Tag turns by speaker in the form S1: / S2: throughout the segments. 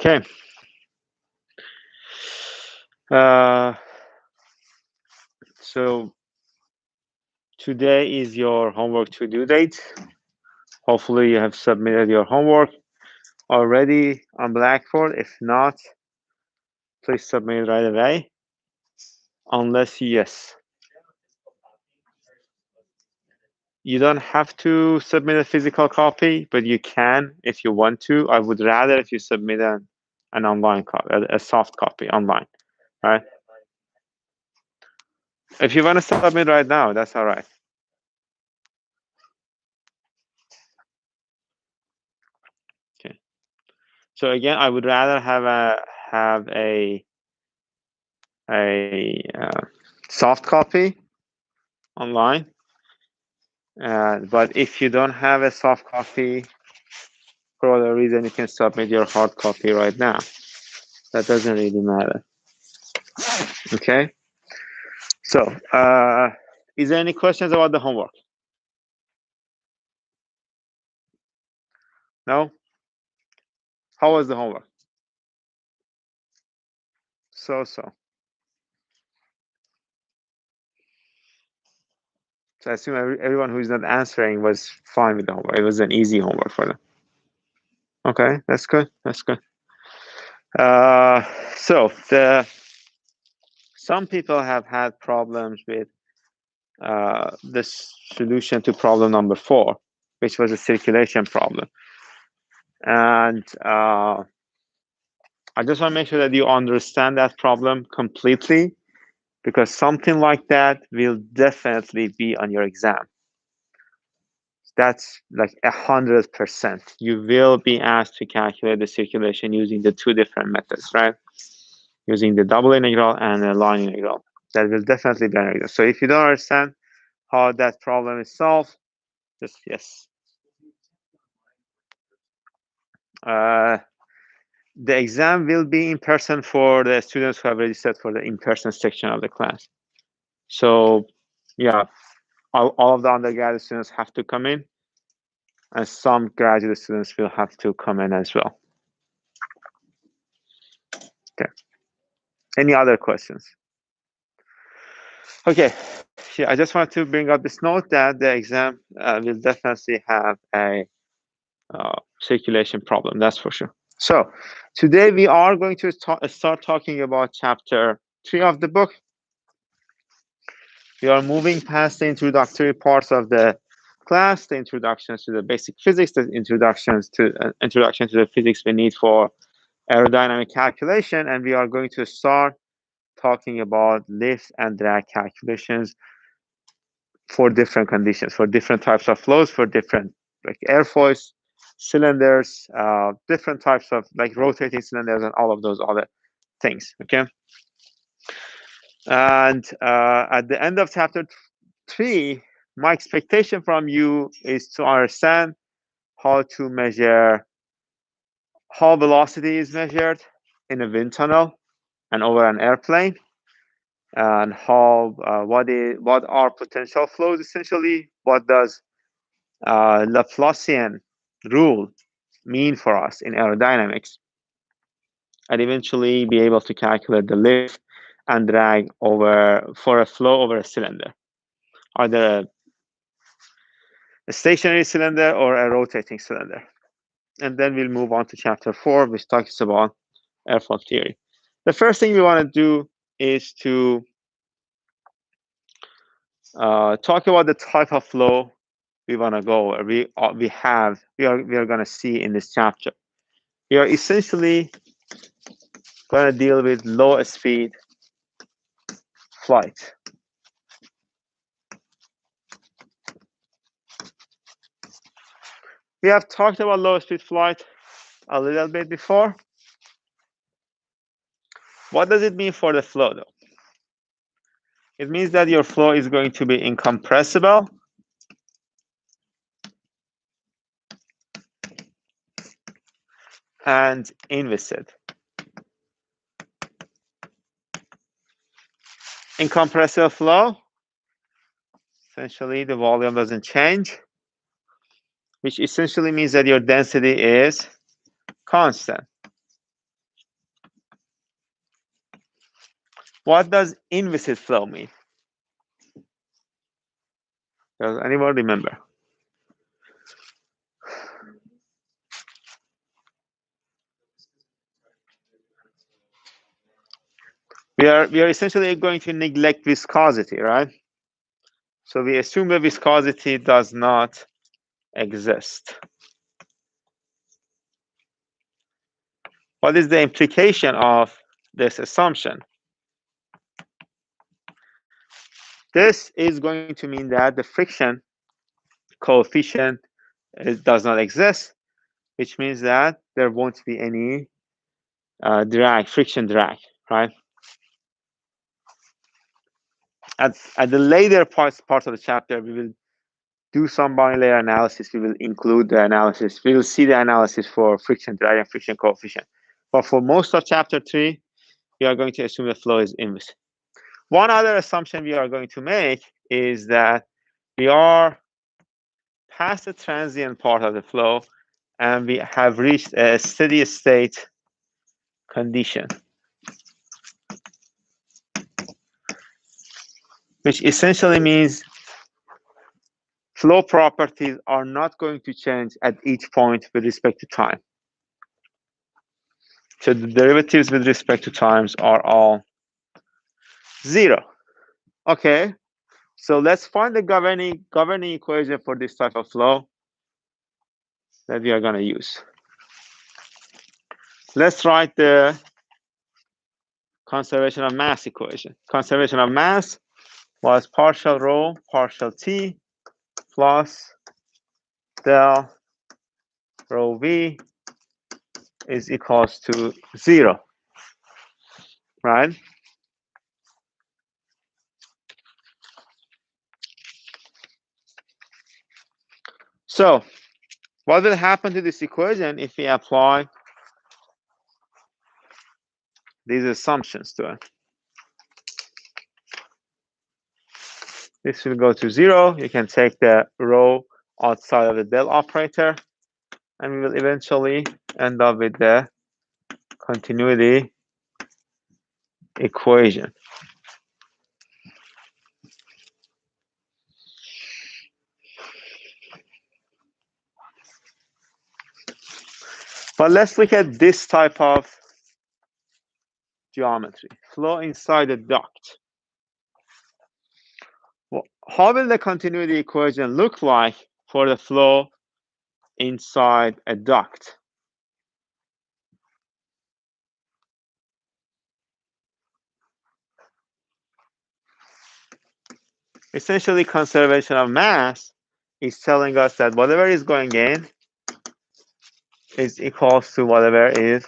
S1: Okay. So today is your homework to due date. Hopefully you have submitted your homework already on Blackboard. If not, please submit right away. Unless yes. You don't have to submit a physical copy, but you can if you want to. I would rather if you submit an online copy, a soft copy online, right? If you want to submit right now, that's all right. Okay. So again, I would rather have a soft copy online. But if you don't have a soft copy, for whatever reason, you can submit your hard copy right now. That doesn't really matter. Okay. So, is there any questions about the homework? No? How was the homework? So. So I assume everyone who's not answering was fine with the homework. It was an easy homework for them. Okay, that's good. That's good. So some people have had problems with the solution to problem number 4, which was a circulation problem. And I just want to make sure that you understand that problem completely, because something like that will definitely be on your exam. That's like 100%. You will be asked to calculate the circulation using the 2 different methods, right? Using the double integral and the line integral. That will definitely be an exam. So if you don't understand how that problem is solved, just yes. The exam will be in person for the students who have registered for the in-person section of the class. So yeah, all of the undergraduate students have to come in, and some graduate students will have to come in as well. Okay. Any other questions? Okay. Yeah, I just want to bring up this note that the exam will definitely have a circulation problem. That's for sure. So today we are going to start talking about chapter 3 of the book. We are moving past the introductory parts of the class, the introductions to the basic physics, the introduction to the physics we need for aerodynamic calculation, and we are going to start talking about lift and drag calculations for different conditions, for different types of flows, for different like airfoils, cylinders, different types of like rotating cylinders, and all of those other things. Okay. And at the end of chapter 3, my expectation from you is to understand how to measure how velocity is measured in a wind tunnel and over an airplane, and how what are potential flows essentially, what does Laplacian rule mean for us in aerodynamics, and eventually be able to calculate the lift and drag for a flow over a cylinder, either a stationary cylinder or a rotating cylinder. And then we'll move on to chapter 4, which talks about airfoil theory. The first thing we want to do is to talk about the type of flow we want to go, or we are going to see in this chapter. We are essentially going to deal with low speed flight. We have talked about low speed flight a little bit before. What does it mean for the flow, though? It means that your flow is going to be incompressible and inviscid. Incompressible flow, essentially the volume doesn't change, which essentially means that your density is constant. What does inviscid flow mean? Does anyone remember? We are essentially going to neglect viscosity, right? So we assume that viscosity does not exist. What is the implication of this assumption? This is going to mean that the friction coefficient does not exist, which means that there won't be any friction drag, right? At the later part of the chapter, we will do some boundary layer analysis. We will include the analysis. We will see the analysis for friction drag and friction coefficient. But for most of chapter 3, we are going to assume the flow is inviscid. One other assumption we are going to make is that we are past the transient part of the flow and we have reached a steady state condition, which essentially means flow properties are not going to change at each point with respect to time. So the derivatives with respect to times are all 0. Okay, so let's find the governing equation for this type of flow that we are going to use. Let's write the conservation of mass equation. Conservation of mass was partial rho partial t plus del rho v is equals to 0, right? So what will happen to this equation if we apply these assumptions to it? This will go to 0. You can take the rho outside of the del operator, and we will eventually end up with the continuity equation. But let's look at this type of geometry. Flow inside a duct. Well, how will the continuity equation look like for the flow inside a duct? Essentially, conservation of mass is telling us that whatever is going in is equals to whatever is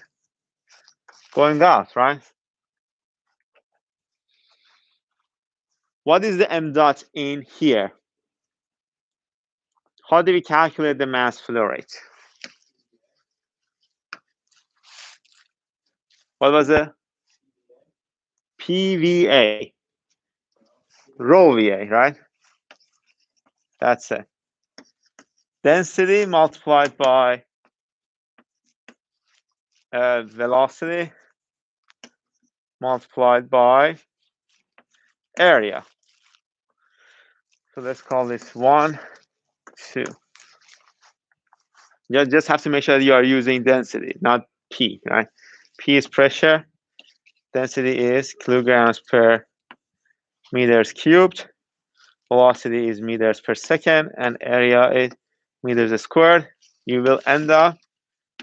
S1: going out, right? What is the m dot in here? How do we calculate the mass flow rate? What was it? PVA, rho VA, right? That's it. Density multiplied by velocity multiplied by area. So let's call this 1, 2. You just have to make sure that you are using density, not P, right? P is pressure. Density is kilograms per meters cubed. Velocity is meters per second, and area is meters squared. You will end up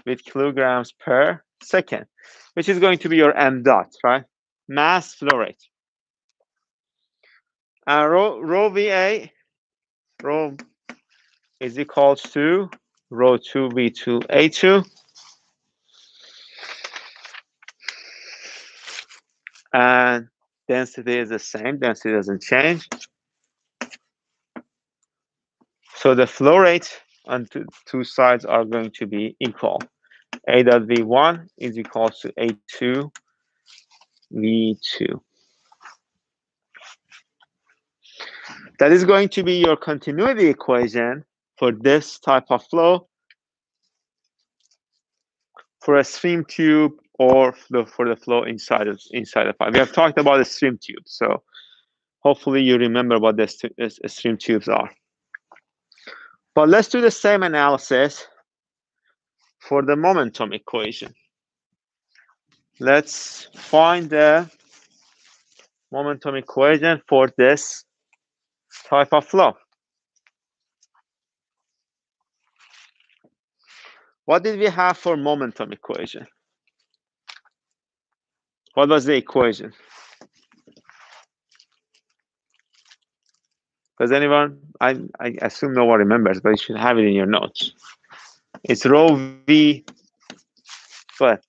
S1: with kilograms per second, which is going to be your m dot, right? Mass flow rate. Rho VA, rho is equals to rho 2 V2 A2. And density is the same. Density doesn't change. So the flow rate on two sides are going to be equal. A dot V1 is equals to A2 V2. That is going to be your continuity equation for this type of flow for a stream tube or for the flow inside the pipe. We have talked about the stream tubes, so hopefully you remember what the stream tubes are. But let's do the same analysis for the momentum equation. Let's find the momentum equation for this type of flow. What did we have for momentum equation? What was the equation? Does anyone? I assume no one remembers, but you should have it in your notes. It's rho v. What?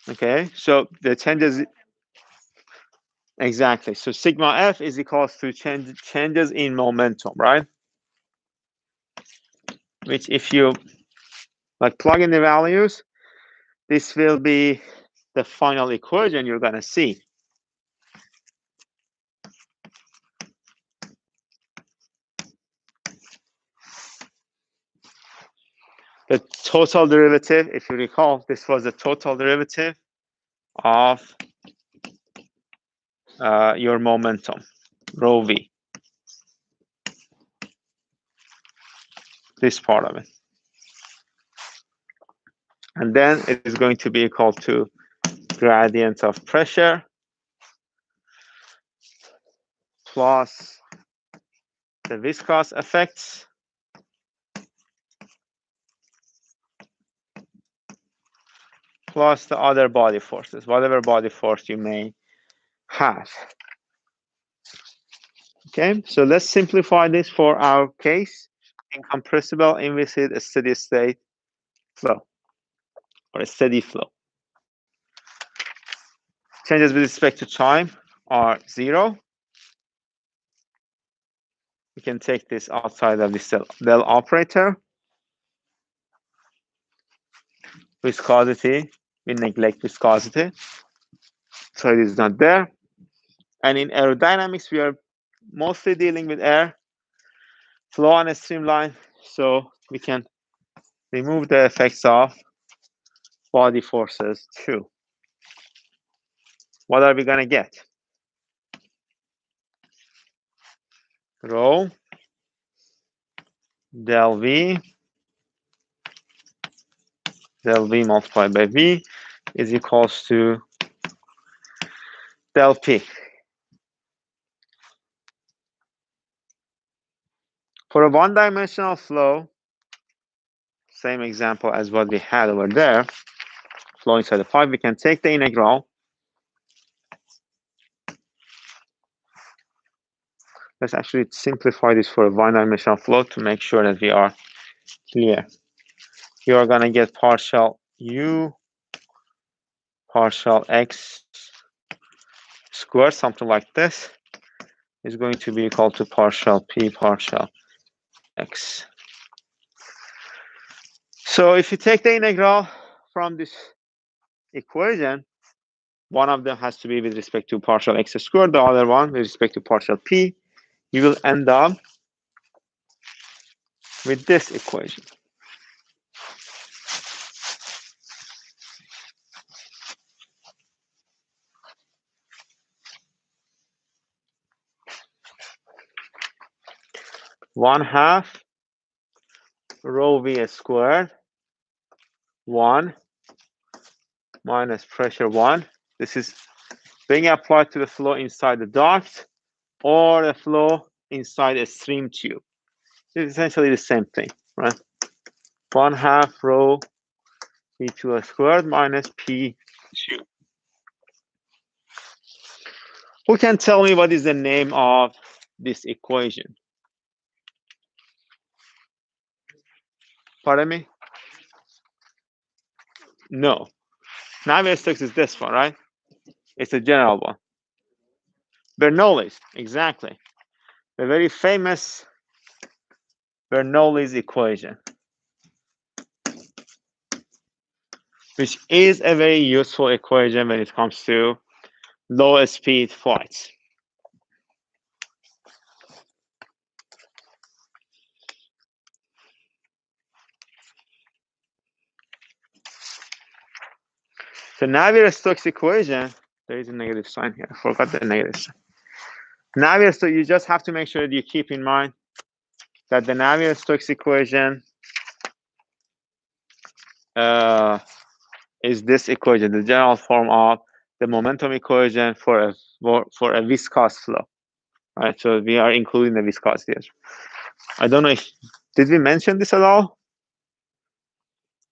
S1: Okay, so the changes. Exactly. So sigma f is equals to changes in momentum, right? Which, if you like plug in the values, this will be the final equation you're gonna see. The total derivative, if you recall, this was the total derivative of your momentum, rho v. This part of it. And then it is going to be equal to gradient of pressure plus the viscous effects plus the other body forces, whatever body force you may have. Okay, so let's simplify this for our case. Incompressible inviscid steady state flow, or a steady flow. Changes with respect to time are 0. We can take this outside of this del operator. Viscosity, we neglect viscosity, so it is not there. And in aerodynamics, we are mostly dealing with air flow on a streamline, so we can remove the effects of body forces too. What are we gonna get? Rho del V multiplied by V is equals to del P. For a one-dimensional flow, same example as what we had over there, flow inside the pipe, we can take the integral. Let's actually simplify this for a one-dimensional flow to make sure that we are clear. You are gonna get partial U, partial X squared, something like this, is going to be equal to partial P, partial X. So if you take the integral from this equation, one of them has to be with respect to partial X squared, the other one with respect to partial P. You will end up with this equation. One half rho v squared 1 minus pressure 1. This is being applied to the flow inside the duct or the flow inside a stream tube. It's essentially the same thing, right? 1 half rho v2 squared minus p2. Who can tell me what is the name of this equation? Pardon me? No. Navier-Stokes is this one, right? It's a general one. Bernoulli's, exactly. The very famous Bernoulli's equation, which is a very useful equation when it comes to low speed flights. So Navier-Stokes equation, there is a negative sign here. I forgot the negative sign. Navier-Stokes, you just have to make sure that you keep in mind that the Navier-Stokes equation is this equation, the general form of the momentum equation for a viscous flow. Right, so we are including the viscosity. I don't know if did we mention this at all.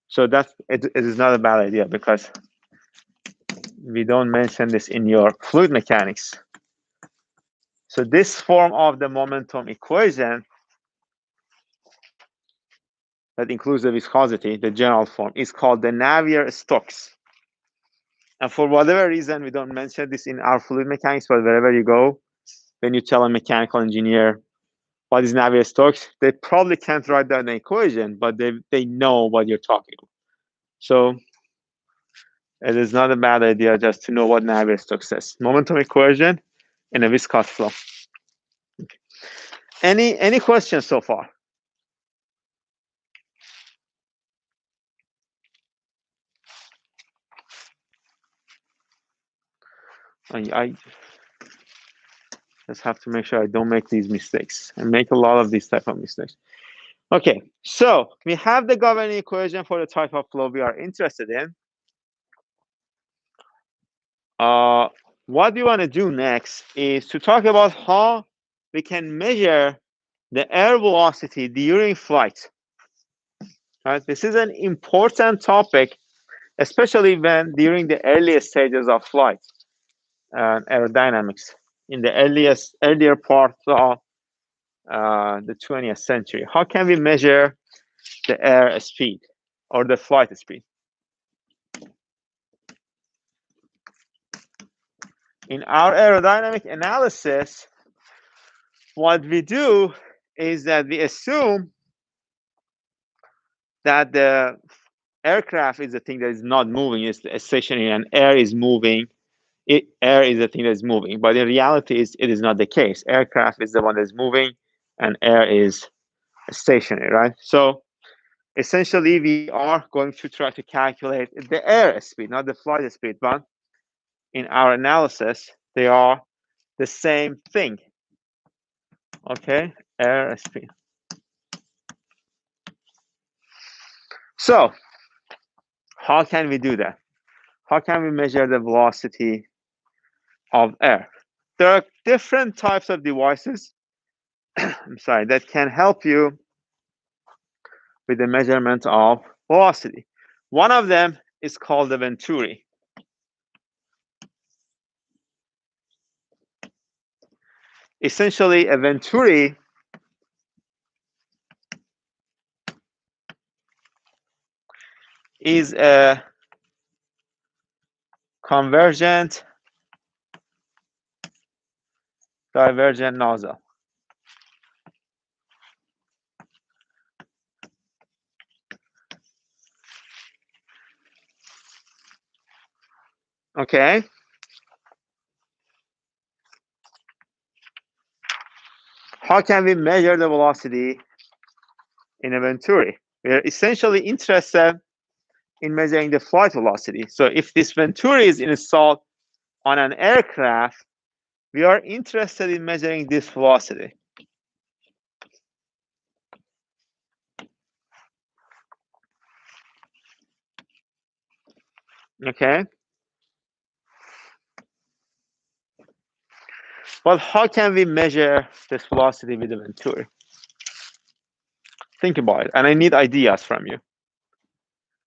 S1: So it is not a bad idea because we don't mention this in your fluid mechanics. So this form of the momentum equation that includes the viscosity, the general form, is called the Navier-Stokes. And for whatever reason, we don't mention this in our fluid mechanics, but wherever you go, when you tell a mechanical engineer what is Navier-Stokes, they probably can't write down an equation, but they know what you're talking about. So it is not a bad idea just to know what Navier-Stokes says. Momentum equation in a viscous flow. Okay. Any questions so far? I just have to make sure I don't make these mistakes. I make a lot of these type of mistakes. Okay, so we have the governing equation for the type of flow we are interested in. What we want to do next is to talk about how we can measure the air velocity during flight. Right? This is an important topic, especially when during the earliest stages of flight and aerodynamics in the earlier part of the 20th century. How can we measure the air speed or the flight speed? In our aerodynamic analysis, what we do is that we assume that the aircraft is the thing that is not moving, it's stationary, and air is moving. Air is the thing that is moving, but in reality, it is not the case. Aircraft is the one that is moving, and air is stationary, right? So essentially, we are going to try to calculate the air speed, not the flight speed, but in our analysis, they are the same thing. Okay, air speed. So how can we do that? How can we measure the velocity of air? There are different types of devices I'm sorry, that can help you with the measurement of velocity. One of them is called the Venturi. Essentially, a Venturi is a convergent divergent nozzle. Okay. How can we measure the velocity in a Venturi? We're essentially interested in measuring the flight velocity. So if this Venturi is installed on an aircraft, we are interested in measuring this velocity. Okay. But how can we measure this velocity with the Venturi? Think about it, and I need ideas from you.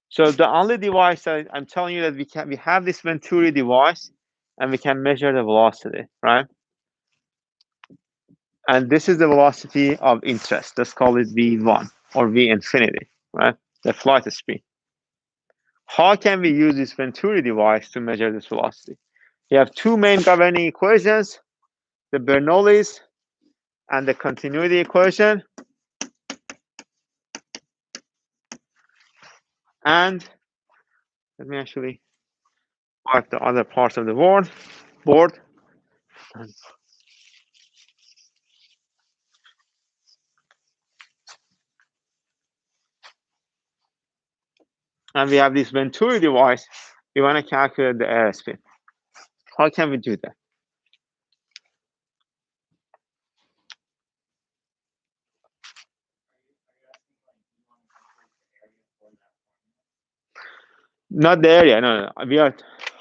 S1: So the only device that I'm telling you that we have this Venturi device, and we can measure the velocity, right? And this is the velocity of interest. Let's call it V1 or V infinity, right? The flight speed. How can we use this Venturi device to measure this velocity? We have two main governing equations, the Bernoulli's and the continuity equation. And let me actually wipe the other parts of the board. And we have this Venturi device, We want to calculate the airspeed. How can we do that? Not the area. No. We are.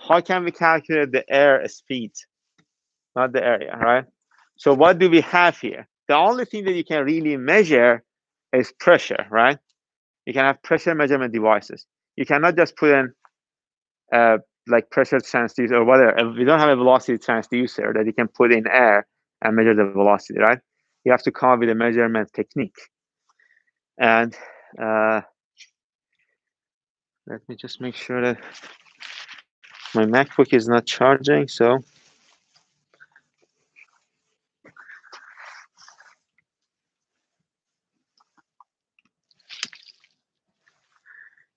S1: How can we calculate the air speed? Not the area, right? So what do we have here? The only thing that you can really measure is pressure, right? You can have pressure measurement devices. You cannot just put in like pressure transducer or whatever. We don't have a velocity transducer that you can put in air and measure the velocity, right? You have to come up with a measurement technique. And let me just make sure that my MacBook is not charging. So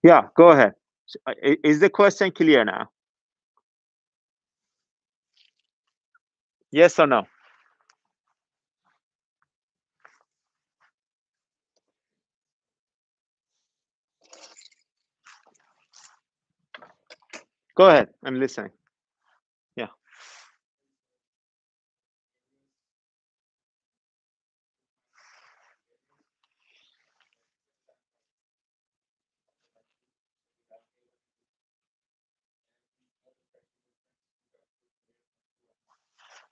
S1: yeah, go ahead. Is the question clear now? Yes or no? Go ahead. I'm listening. Yeah.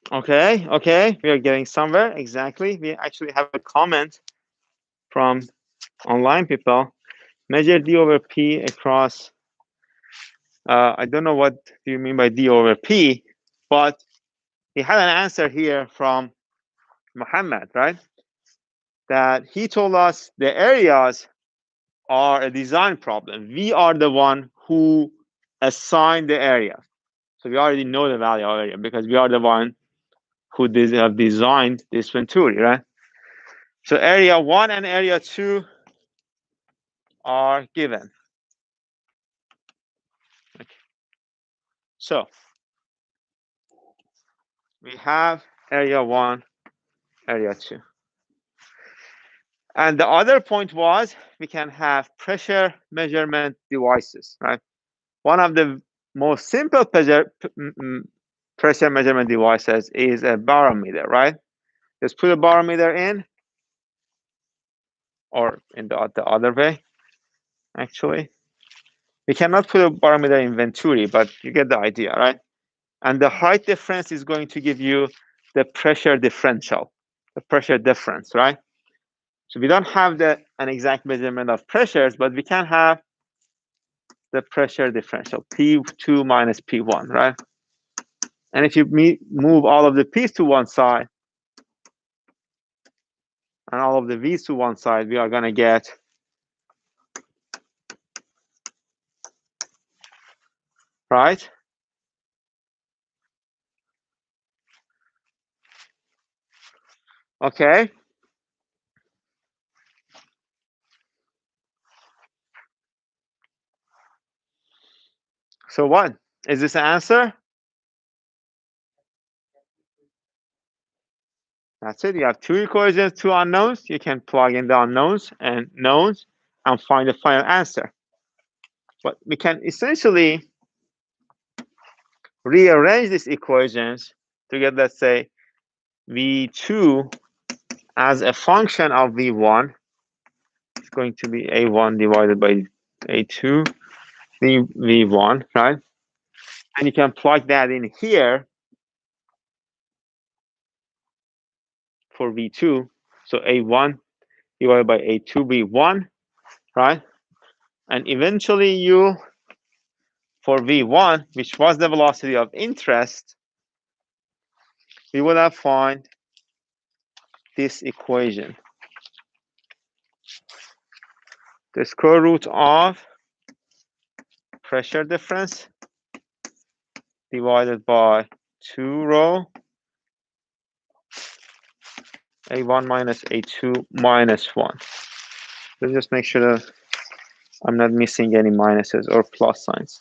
S1: Okay. We are getting somewhere. Exactly. We actually have a comment from online people. Measure D over P across. I don't know what you mean by D over P, but he had an answer here from Muhammad, right? That he told us the areas are a design problem. We are the one who assigned the area. So we already know the value of area because we are the one who have designed this Venturi, right? So area 1 and area 2 are given. Okay. So we have area 1, area 2. And the other point was we can have pressure measurement devices, right? One of the most simple pressure measurement devices is a barometer, right? Just put a barometer in, or in the other way, actually. We cannot put a barometer in Venturi, but you get the idea, right? And the height difference is going to give you the pressure differential, the pressure difference, right? So we don't have an exact measurement of pressures, but we can have the pressure differential, P2 minus P1, right? And if you move all of the P's to one side and all of the V's to one side, we are going to get right? Okay. So what? Is this an answer? That's it. You have two equations, two unknowns. You can plug in the unknowns and knowns and find the final answer. But we can essentially rearrange these equations to get, let's say, V2 as a function of V1. It's going to be A1 divided by A2, V1, right? And you can plug that in here for V2. So A1 divided by A2, V1, right? And eventually you, for V1, which was the velocity of interest, we will have find this equation. The square root of pressure difference divided by 2 rho A1 minus A2 minus 1. Let's just make sure that I'm not missing any minuses or plus signs.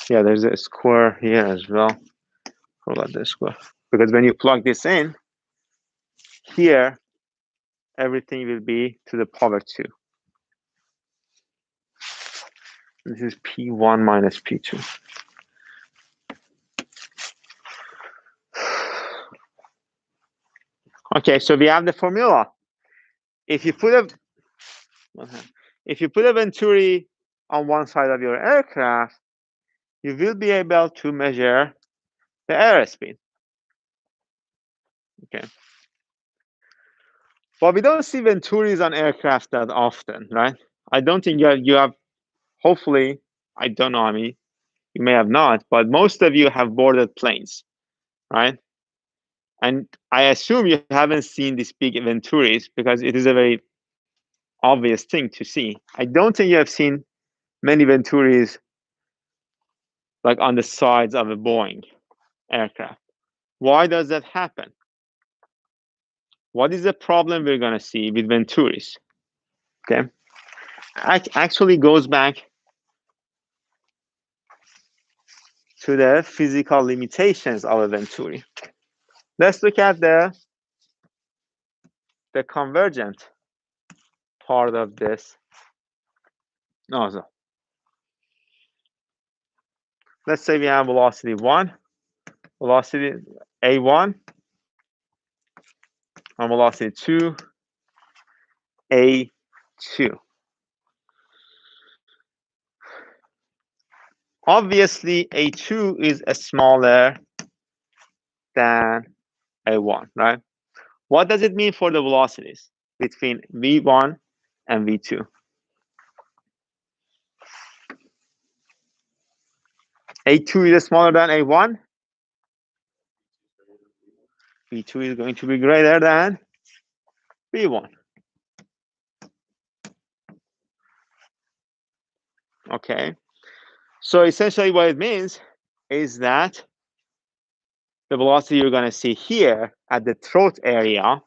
S1: Yeah, there's a square here as well. How about the square? Because when you plug this in, here, everything will be to the power 2. This is P1 minus P2. Okay, so we have the formula. If you put a venturi on one side of your aircraft, you will be able to measure the airspeed. Okay. But we don't see venturis on aircraft that often, right? I don't think you have, hopefully, I don't know, I mean, you may have not, but most of you have boarded planes, right? And I assume you haven't seen these big venturis because it is a very obvious thing to see. I don't think you have seen many venturis like on the sides of a Boeing aircraft. Why does that happen? What is the problem we're going to see with venturis? Okay, actually goes back to the physical limitations of a venturi. Let's look at the convergent part of this nozzle. Let's say we have velocity 1, velocity A1, and velocity 2, A2. Obviously, A2 is smaller than A1, right? What does it mean for the velocities between V1 and V2? A2 is smaller than A1. V2 is going to be greater than V1. Okay. So essentially what it means is that the velocity you're going to see here at the throat area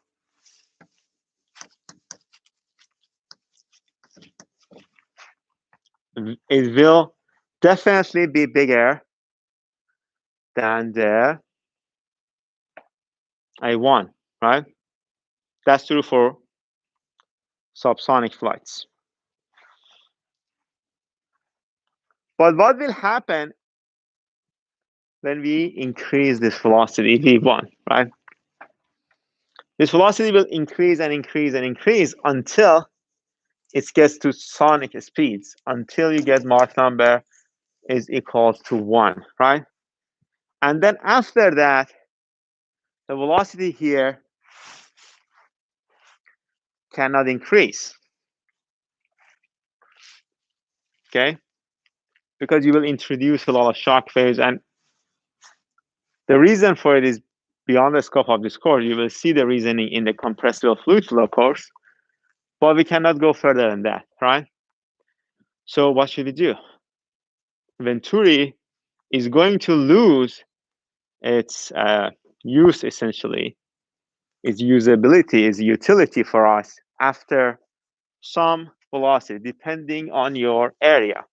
S1: it will definitely be bigger than the A1, right? That's true for subsonic flights. But what will happen when we increase this velocity V1, right? This velocity will increase and increase and increase until it gets to sonic speeds, until you get Mach number is equal to 1, right? And then after that, the velocity here cannot increase, okay? Because you will introduce a lot of shock waves, and the reason for it is beyond the scope of this course. You will see the reasoning in the compressible fluid flow course, but we cannot go further than that, right? So what should we do? Venturi is going to lose its use, essentially, its usability, its utility for us after some velocity, depending on your area,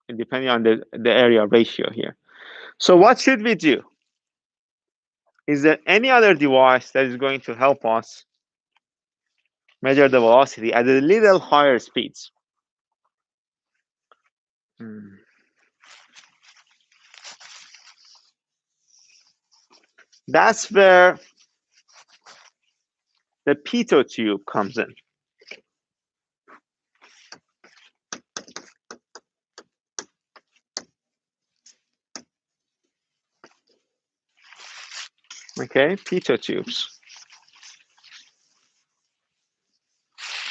S1: and depending on the area ratio here. So what should we do? Is there any other device that is going to help us measure the velocity at a little higher speeds? That's where the pitot tube comes in. Okay, pitot tubes.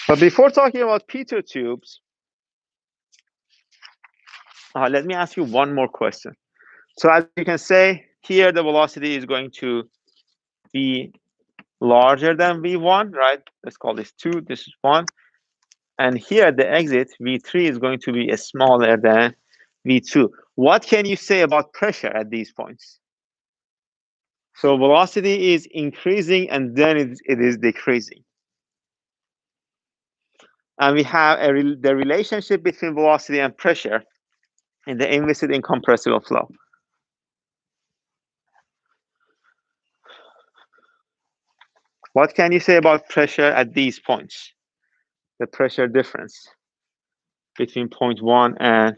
S1: But before talking about pitot tubes, let me ask you one more question. So as you can say, here the velocity is going to be larger than V1, right? Let's call this 2, this is 1. And here the exit, V3, is going to be smaller than V2. What can you say about pressure at these points? So velocity is increasing and then it is decreasing. And we have the relationship between velocity and pressure in the inviscid incompressible flow. What can you say about pressure at these points? The pressure difference. between 0.1 and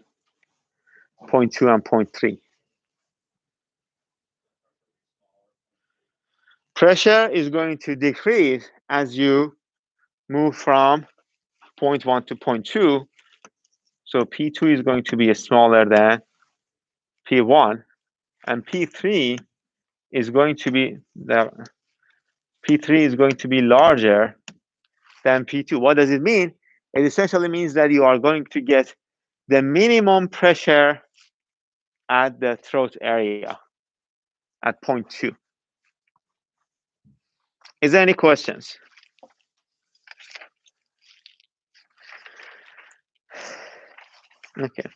S1: 0.2 and 0.3. Pressure is going to decrease as you move from 0.1 to 0.2. So P2 is going to be smaller than P1, and P3 is going to be larger than P2. What does it mean? It essentially means that you are going to get the minimum pressure at the throat area at 0.2. Is there any questions? Okay.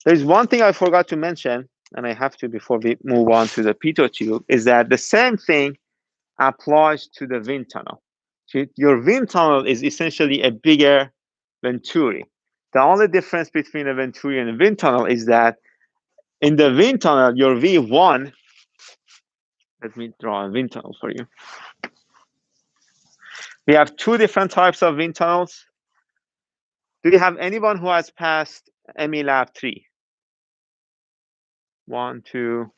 S1: There's one thing I forgot to mention, and I have to before we move on to the pitot tube, is that the same thing applies to the wind tunnel. Your wind tunnel is essentially a bigger venturi. The only difference between a venturi and a wind tunnel is that in the wind tunnel, your V1, let me draw a wind tunnel for you. We have two different types of wind tunnels. Do you have anyone who has passed ME Lab 3? 1, 2,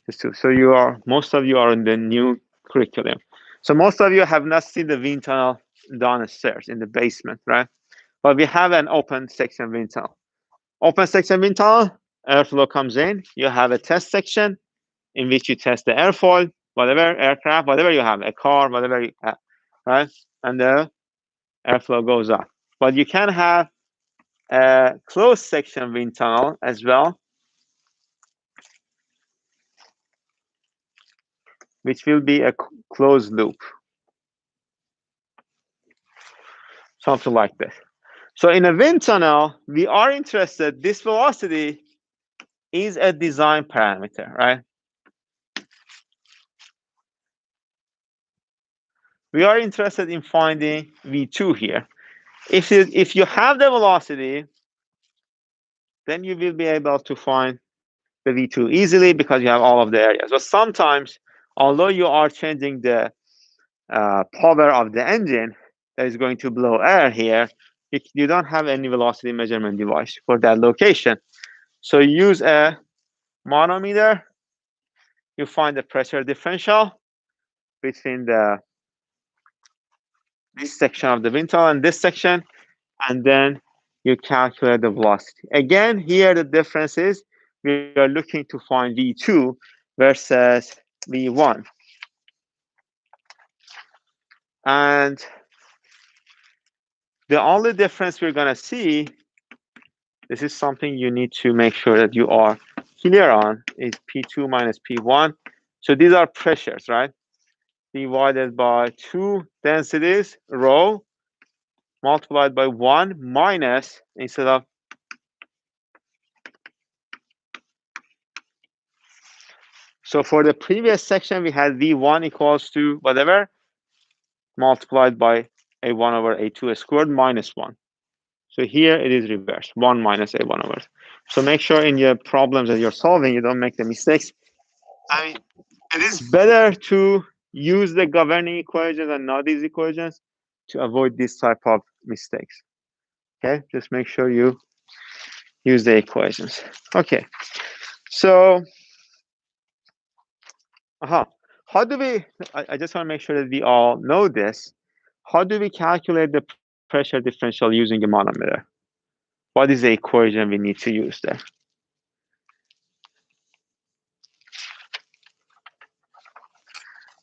S1: just 2. So most of you are in the new curriculum. So most of you have not seen the wind tunnel downstairs in the basement, right? But we have an open section wind tunnel. Open section wind tunnel, airflow comes in. You have a test section in which you test the airfoil, whatever, aircraft, whatever you have, a car, whatever you have, right? And the airflow goes up. But you can have a closed section wind tunnel as well, which will be a closed loop. Something like this. So in a wind tunnel, we are interested, this velocity is a design parameter, right? We are interested in finding V2 here. If you have the velocity, then you will be able to find the V2 easily because you have all of the areas. But sometimes, although you are changing the power of the engine that is going to blow air here, you don't have any velocity measurement device for that location. So use a manometer. You find the pressure differential between this section of the wind tunnel and this section, and then you calculate the velocity. Again, here the difference is we are looking to find V2 versus V1. And the only difference we're going to see, this is something you need to make sure that you are clear on, is P2 minus P1. So these are pressures, right? Divided by 2 densities, rho, multiplied by 1 minus, instead of so for the previous section, we had V1 equals to whatever, multiplied by A1 over A2 squared minus 1. So here it is reversed, 1 minus A1 over. So make sure in your problems that you're solving, you don't make the mistakes. I mean, it is better to use the governing equations and not these equations to avoid this type of mistakes. Okay, just make sure you use the equations. Okay, so how do we, I just want to make sure that we all know this. How do we calculate the pressure differential using a manometer? What is the equation we need to use there?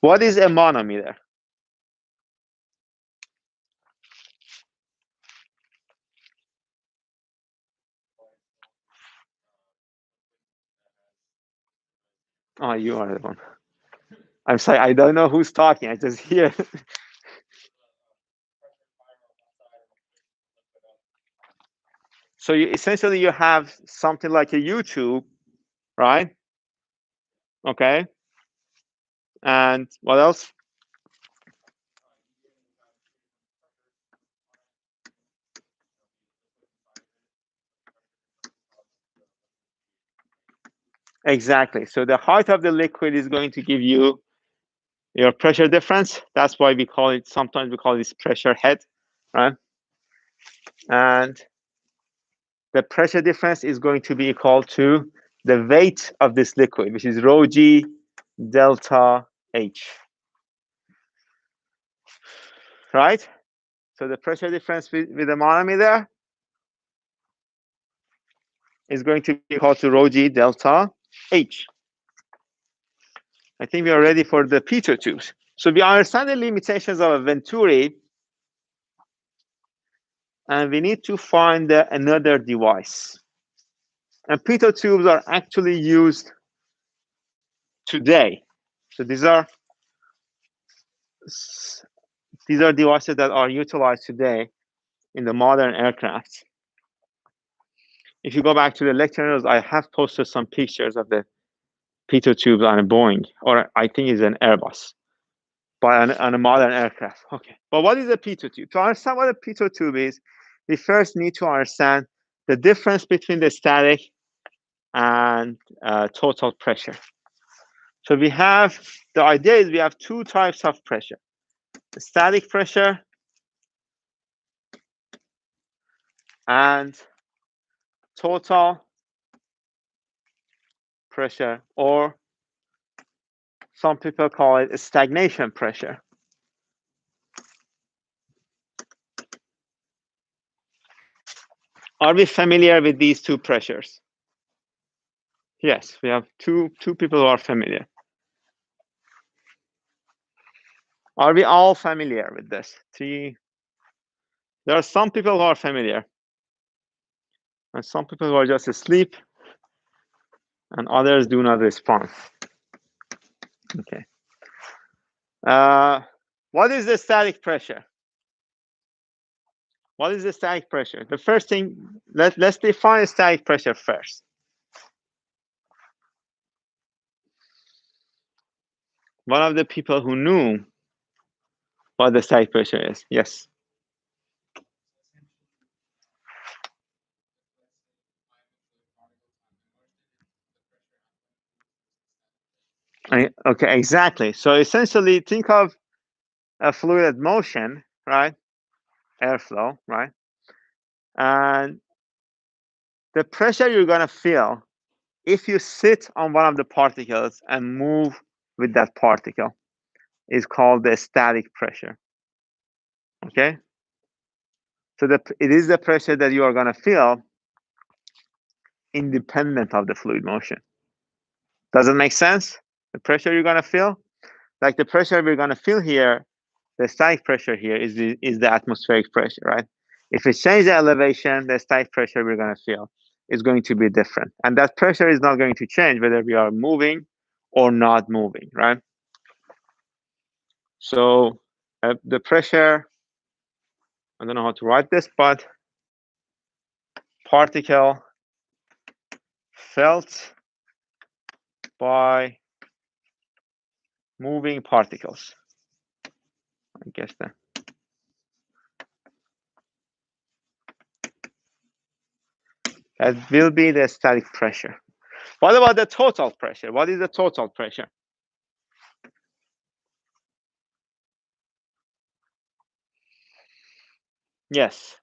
S1: What is a manometer? Oh, you are the one. I'm sorry, I don't know who's talking. I just hear. So essentially you have something like a YouTube, right? Okay. And what else? Exactly. So the height of the liquid is going to give you your pressure difference. That's why we call it, sometimes we call this pressure head, right? And the pressure difference is going to be equal to the weight of this liquid, which is rho g delta H. Right? So the pressure difference with the manometer is going to be equal to rho g delta H. I think we are ready for the pitot tubes. So we understand the limitations of a Venturi, and we need to find another device. And pitot tubes are actually used today. So these are devices that are utilized today in the modern aircraft. If you go back to the lecture notes, I have posted some pictures of the pitot tubes on a Boeing, or I think it's an Airbus, but on a modern aircraft. Okay, but what is a pitot tube? To understand what a pitot tube is, we first need to understand the difference between the static and total pressure. So we have, the idea is we have two types of pressure: the static pressure and total pressure, or some people call it a stagnation pressure. Are we familiar with these two pressures? Yes, we have two people who are familiar. Are we all familiar with this? There are some people who are familiar, and some people who are just asleep, and others do not respond. Okay. What is the static pressure? What is the static pressure? The first thing, let's define static pressure first. One of the people who knew what the static pressure is, yes. Okay, exactly. So essentially, think of a fluid motion, right? Airflow, right? And the pressure you're gonna feel if you sit on one of the particles and move with that particle is called the static pressure. Okay? So it is the pressure that you are gonna feel independent of the fluid motion. Does it make sense? The pressure you're gonna feel? Like the pressure we're gonna feel here, the static pressure here is the atmospheric pressure, right? If we change the elevation, the static pressure we're gonna feel is going to be different. And that pressure is not going to change whether we are moving or not moving, right? So the pressure, I don't know how to write this, but particle felt by moving particles. I guess that will be the static pressure. What about the total pressure? What is the total pressure? Yes.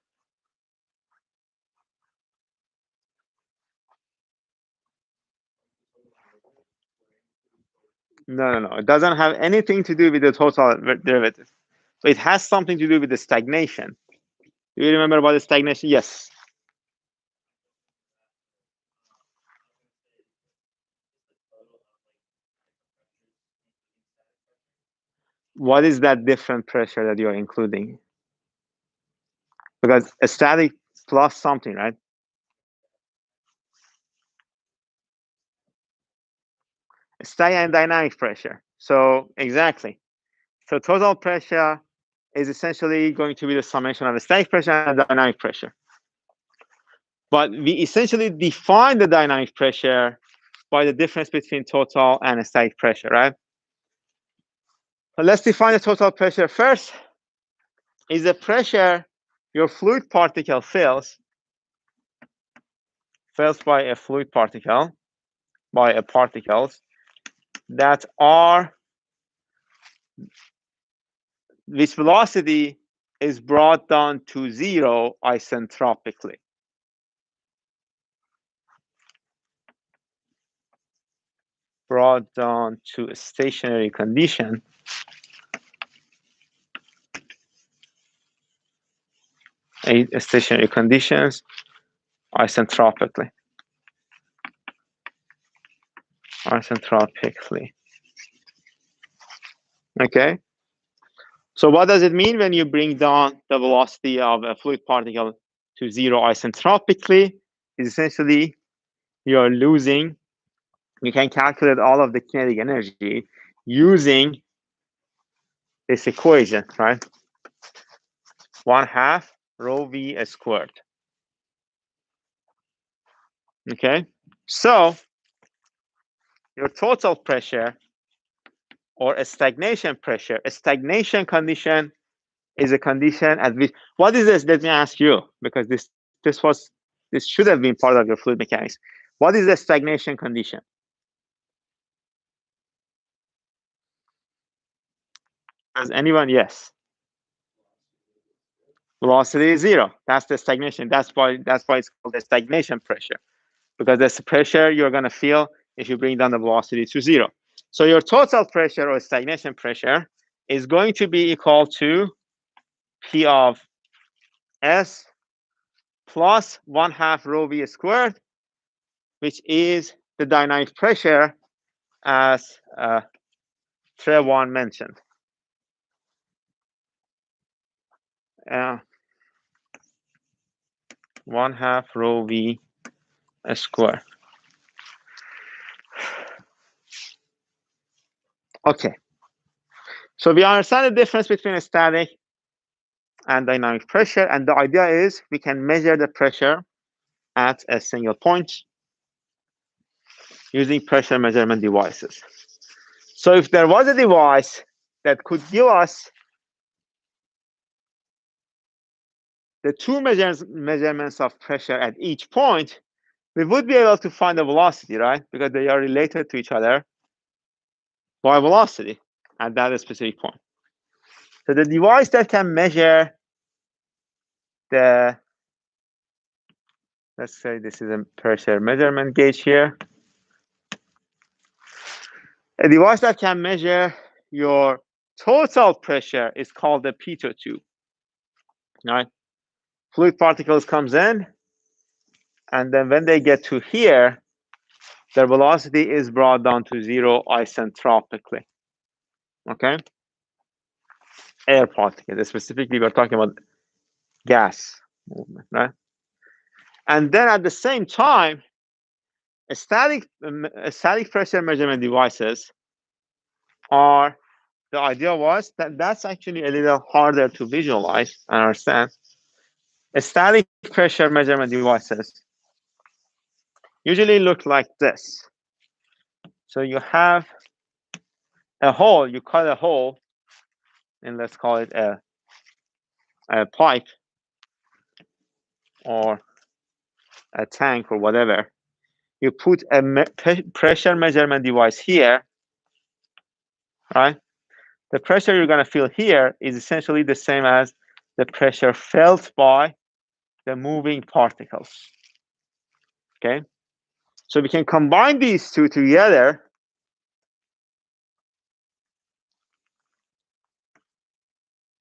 S1: No. It doesn't have anything to do with the total derivative. So it has something to do with the stagnation. Do you remember about the stagnation? Yes. What is that different pressure that you're including? Because a static plus something, right? Static and dynamic pressure. So exactly. So total pressure is essentially going to be the summation of the static pressure and the dynamic pressure. But we essentially define the dynamic pressure by the difference between total and static pressure, right? So let's define the total pressure first. Is the pressure your fluid particle feels by a fluid particle, by a particles that are, which velocity is brought down to zero isentropically. brought down to a stationary condition, stationary conditions isentropically. Okay. So what does it mean when you bring down the velocity of a fluid particle to zero isentropically? Is essentially you're losing. You can calculate all of the kinetic energy using this equation, right? 1/2 rho v squared. Okay. So your total pressure or a stagnation pressure, a stagnation condition is a condition at which, what is this? Let me ask you, because this should have been part of your fluid mechanics. What is the stagnation condition? Does anyone? Yes. Velocity is zero. That's the stagnation. That's why it's called the stagnation pressure, because that's the pressure you're going to feel if you bring down the velocity to zero. So your total pressure or stagnation pressure is going to be equal to P of S plus 1/2 rho v squared, which is the dynamic pressure as Trevon mentioned. 1/2 rho v squared. Okay. So we understand the difference between a static and dynamic pressure, and the idea is we can measure the pressure at a single point using pressure measurement devices. So if there was a device that could give us the two measurements of pressure at each point, we would be able to find the velocity, right? Because they are related to each other by velocity at that specific point. So the device that can measure the, let's say this is a pressure measurement gauge here. A device that can measure your total pressure is called the pitot tube, right? Fluid particles comes in, and then when they get to here, their velocity is brought down to zero isentropically, okay? Air particles, specifically we're talking about gas movement, right? And then at the same time, static pressure measurement devices are, the idea was that that's actually a little harder to visualize and understand. Static pressure measurement devices usually look like this. So you have a hole, you cut a hole, and let's call it a pipe or a tank or whatever. You put a pressure measurement device here, right? The pressure you're going to feel here is essentially the same as the pressure felt by the moving particles, okay? So we can combine these two together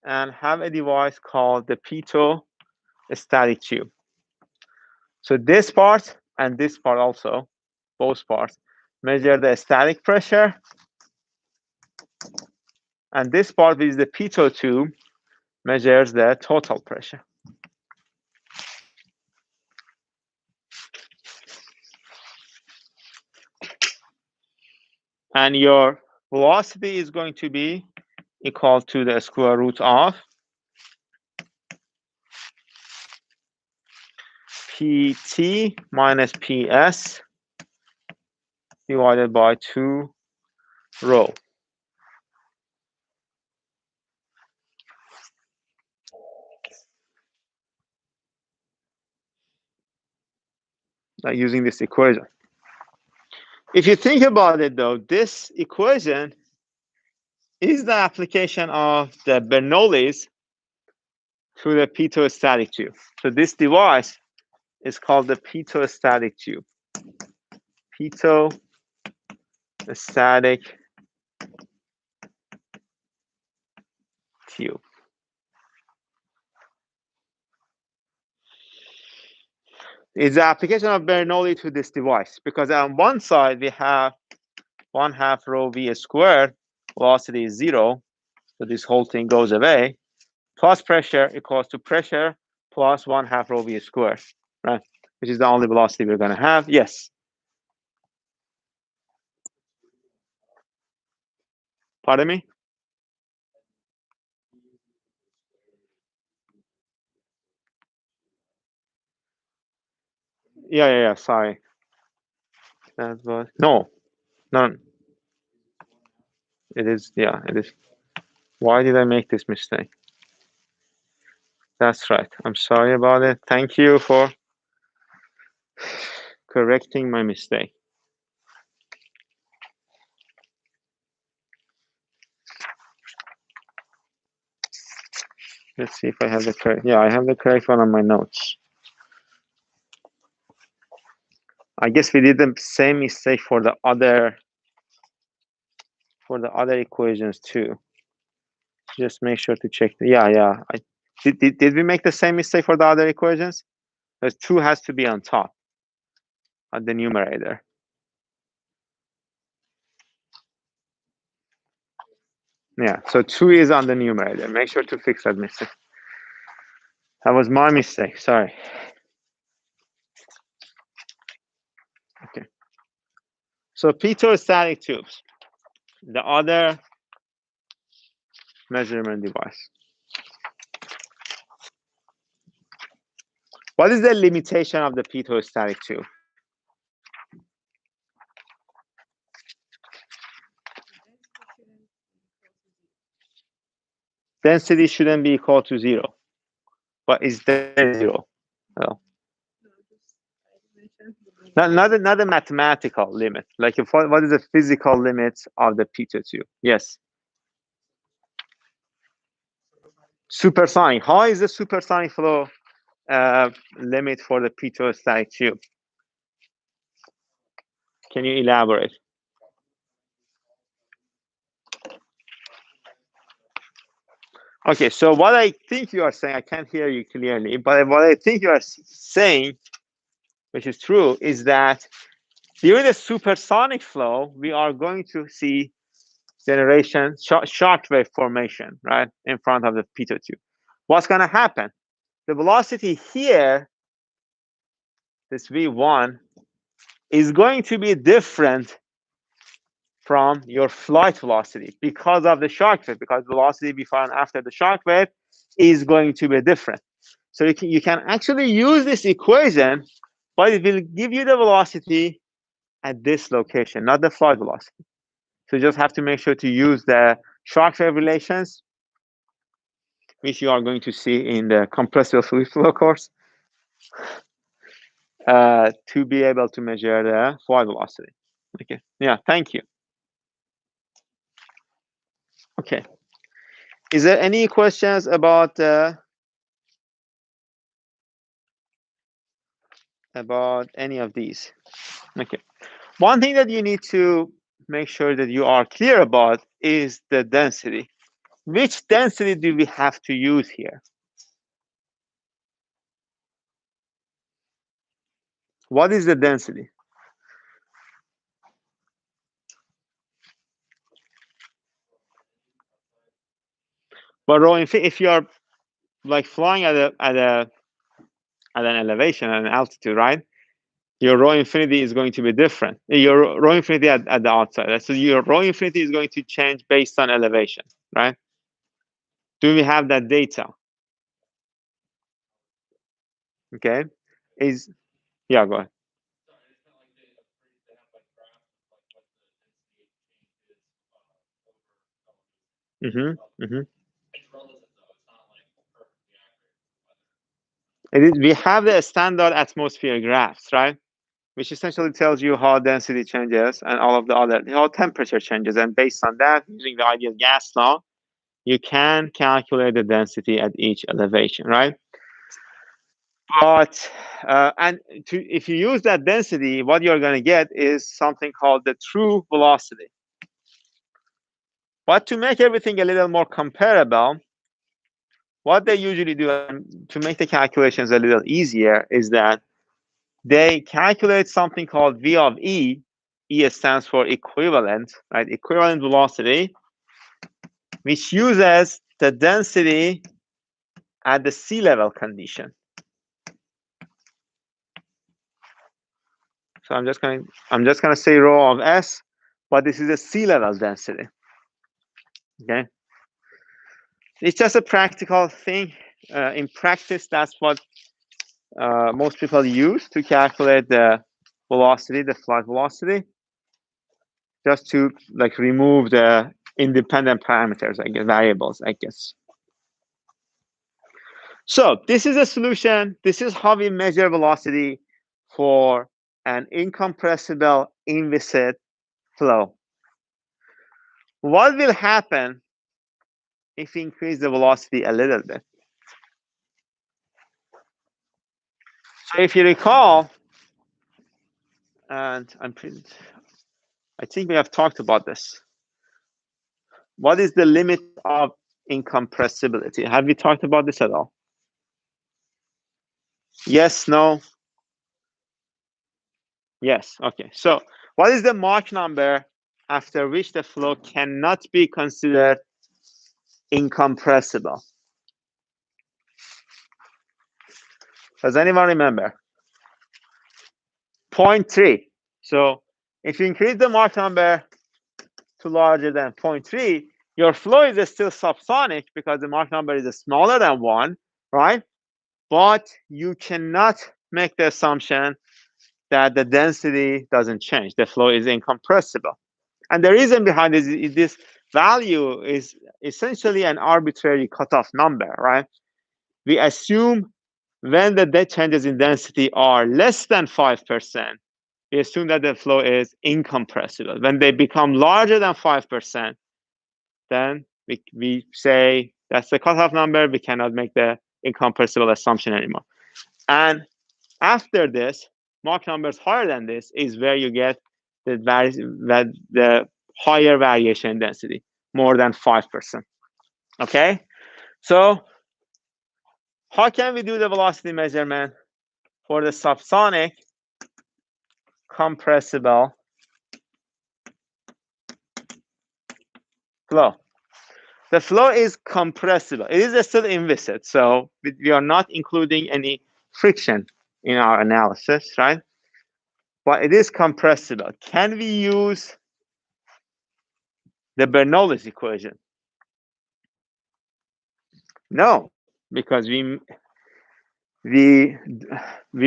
S1: and have a device called the pitot-static tube. So this part and this part also, both parts, measure the static pressure. And this part is the pitot tube, measures the total pressure. And your velocity is going to be equal to the square root of Pt minus Ps divided by 2 rho. Using this equation. If you think about it though, this equation is the application of the Bernoulli's to the pitot-static tube. So this device is called the pitot-static tube. Pitot-static static tube. Is the application of Bernoulli to this device, because on one side we have 1/2 rho v squared, velocity is 0, so this whole thing goes away, plus pressure equals to pressure plus 1/2 rho v squared, right? Which is the only velocity we're going to have. Yes. Pardon me? Yeah. Sorry. That was no. It is. Yeah, it is. Why did I make this mistake? That's right. I'm sorry about it. Thank you for correcting my mistake. Let's see if I have the correct. Yeah, I have the correct one on my notes. I guess we did the same mistake for the other equations too. Just make sure to check. Yeah. Did we make the same mistake for the other equations? Because 2 has to be on top at the numerator. Yeah, so 2 is on the numerator. Make sure to fix that mistake. That was my mistake. Sorry. Okay. So pitot-static tubes, the other measurement device. What is the limitation of the pitot-static tube? Density shouldn't be equal to 0. But is there 0? Well, not a mathematical limit. Like, what is the physical limit of the pitot tube? Yes. Supersonic. How is the supersonic flow limit for the pitot-static tube? Can you elaborate? Okay, so what I think you are saying, I can't hear you clearly, but what I think you are saying, which is true, is that during the supersonic flow, we are going to see generation, shock wave formation, right, in front of the pitot tube. What's going to happen? The velocity here, this v1, is going to be different from your flight velocity because of the shock wave, because velocity before and after the shock wave is going to be different. So you can actually use this equation, but it will give you the velocity at this location, not the flight velocity. So you just have to make sure to use the shock wave relations, which you are going to see in the compressible fluid flow course, to be able to measure the flight velocity. Okay. Yeah. Thank you. Okay. Is there any questions about any of these? Okay. One thing that you need to make sure that you are clear about is the density. Which density do we have to use here? What is the density? But rho infinity, if you are like flying at an elevation, at an altitude, right? Your rho infinity is going to be different. Your rho infinity at the outside. So your rho infinity is going to change based on elevation, right? Do we have that data? Okay. Yeah, go ahead. We have the standard atmosphere graphs, right? Which essentially tells you how density changes and all of the other, how temperature changes. And based on that, using the ideal gas law, you can calculate the density at each elevation, right? But if you use that density, what you're going to get is something called the true velocity. But to make everything a little more comparable, what they usually do to make the calculations a little easier is that they calculate something called V of E. E stands for equivalent, right? Equivalent velocity, which uses the density at the sea level condition. So I'm just going to say rho of S, but this is a sea level density. Okay, it's just a practical thing. In practice, that's what most people use to calculate the velocity, the flight velocity, just to like remove the independent parameters, I guess, variables, I guess. So this is a solution. This is how we measure velocity for an incompressible inviscid flow. What will happen if we increase the velocity a little bit? So if you recall, and I think we have talked about this. What is the limit of incompressibility? Have we talked about this at all? Yes, no? Yes, okay. So what is the Mach number after which the flow cannot be considered incompressible? Does anyone remember? 0.3. So if you increase the Mach number to larger than 0.3, your flow is still subsonic because the Mach number is smaller than 1, right? But you cannot make the assumption that the density doesn't change. The flow is incompressible. And the reason behind this is this value is essentially an arbitrary cutoff number, right? We assume when the changes in density are less than 5%, we assume that the flow is incompressible. When they become larger than 5%, then we say that's the cutoff number. We cannot make the incompressible assumption anymore. And after this, Mach numbers higher than this is where you get the higher variation density, more than 5%. Okay, so how can we do the velocity measurement for the subsonic compressible flow? The flow is compressible. It is still inviscid, so we are not including any friction in our analysis, right? But it is compressible. Can we use the Bernoulli's equation? No, because we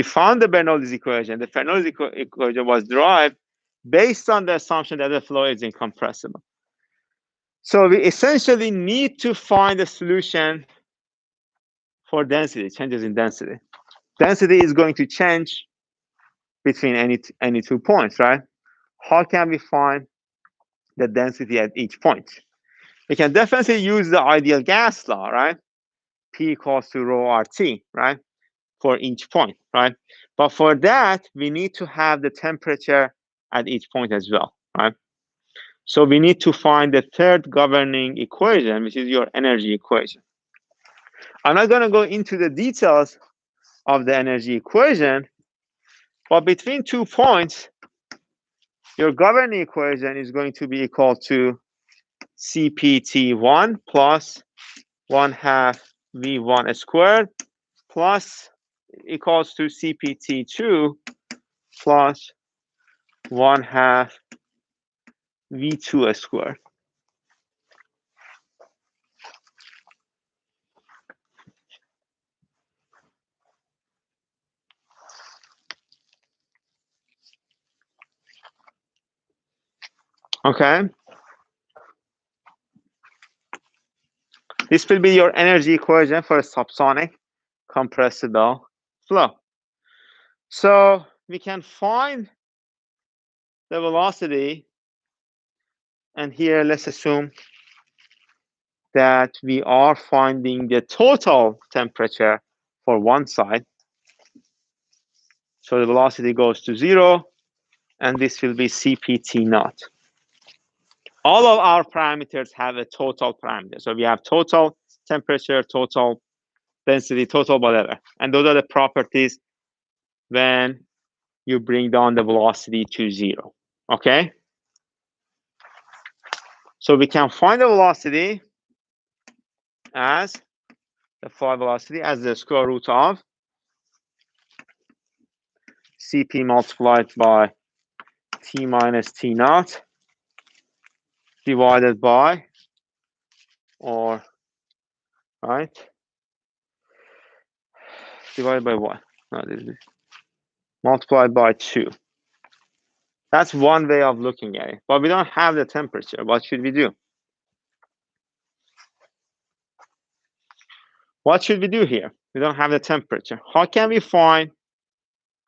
S1: found the Bernoulli's equation. The Bernoulli's equation was derived based on the assumption that the flow is incompressible. So we essentially need to find a solution for density, changes in density. Density is going to change between any 2 points, right? How can we find the density at each point? We can definitely use the ideal gas law, right? P equals to rho RT, right? For each point, right? But for that, we need to have the temperature at each point as well, right? So we need to find the third governing equation, which is your energy equation. I'm not going to go into the details of the energy equation, but between 2 points, your governing equation is going to be equal to CPT1 plus 1/2 V1 squared plus equals to CPT2 plus 1/2 V2 squared. Okay. This will be your energy equation for a subsonic compressible flow. So we can find the velocity, and here let's assume that we are finding the total temperature for one side. So the velocity goes to 0, and this will be CPT naught. All of our parameters have a total parameter. So we have total temperature, total density, total whatever. And those are the properties when you bring down the velocity to 0. Okay? So we can find the velocity as the flight velocity as the square root of Cp multiplied by T minus T naught divided by, or, right? Divided by what? No, this is multiplied by 2. That's one way of looking at it. But we don't have the temperature. What should we do? What should we do here? We don't have the temperature. How can we find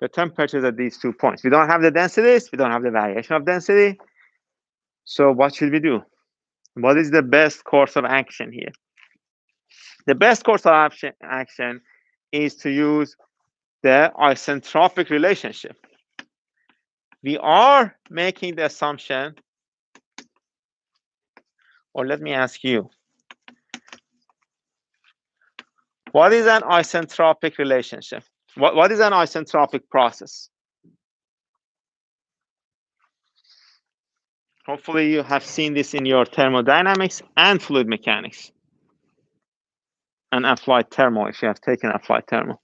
S1: the temperatures at these 2 points? We don't have the densities. We don't have the variation of density. So what should we do? What is the best course of action here? The best course of action is to use the isentropic relationship. We are making the assumption, or let me ask you, what is an isentropic relationship? What is an isentropic process? Hopefully you have seen this in your thermodynamics and fluid mechanics and applied thermal, if you have taken applied thermal.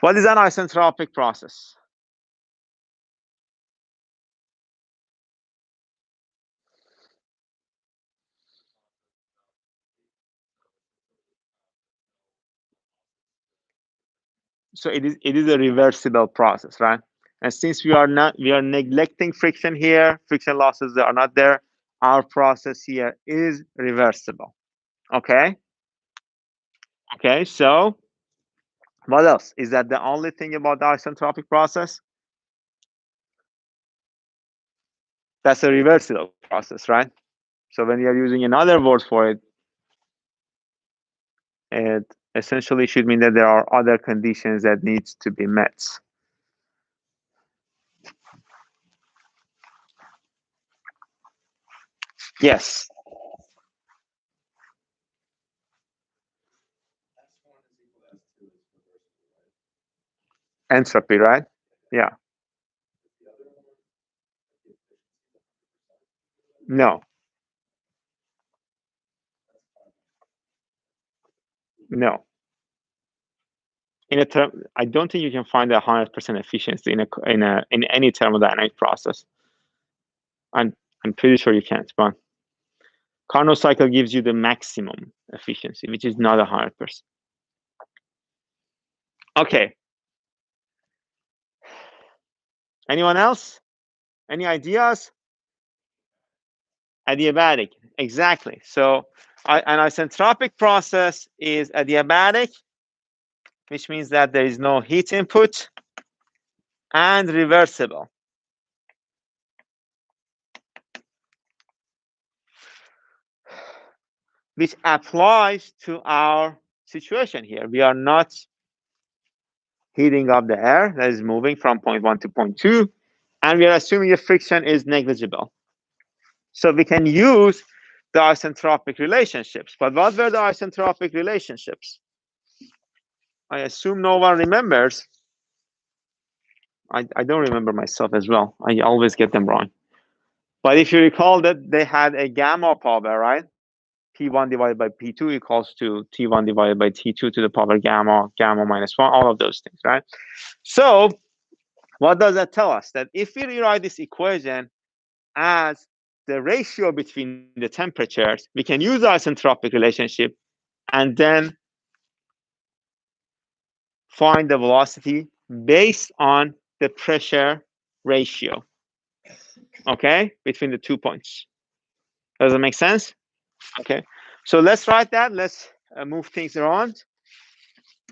S1: What is an isentropic process? So it is a reversible process, right? And since we are neglecting friction here, friction losses are not there, our process here is reversible. Okay? Okay, so what else? Is that the only thing about the isentropic process? That's a reversible process, right? So when you're using another word for it, it essentially should mean that there are other conditions that needs to be met. Yes. Entropy, right? Yeah. No. No. In a term, I don't think you can find 100% efficiency in any thermodynamic process. I'm pretty sure you can't, but Carnot cycle gives you the maximum efficiency, which is not 100%. Okay. Anyone else? Any ideas? Adiabatic, exactly. So an isentropic process is adiabatic, which means that there is no heat input, and reversible. Which applies to our situation here. We are not heating up the air that is moving from point 1 to point 2, and we are assuming the friction is negligible. So we can use the isentropic relationships. But what were the isentropic relationships? I assume no one remembers. I don't remember myself as well. I always get them wrong. But if you recall that they had a gamma power, right? P1 divided by P2 equals to T1 divided by T2 to the power gamma, gamma minus 1, all of those things, right? So what does that tell us? That if we rewrite this equation as the ratio between the temperatures, we can use our isentropic relationship and then find the velocity based on the pressure ratio, okay, between the 2 points. Does that make sense? Okay, so let's write that. Let's move things around.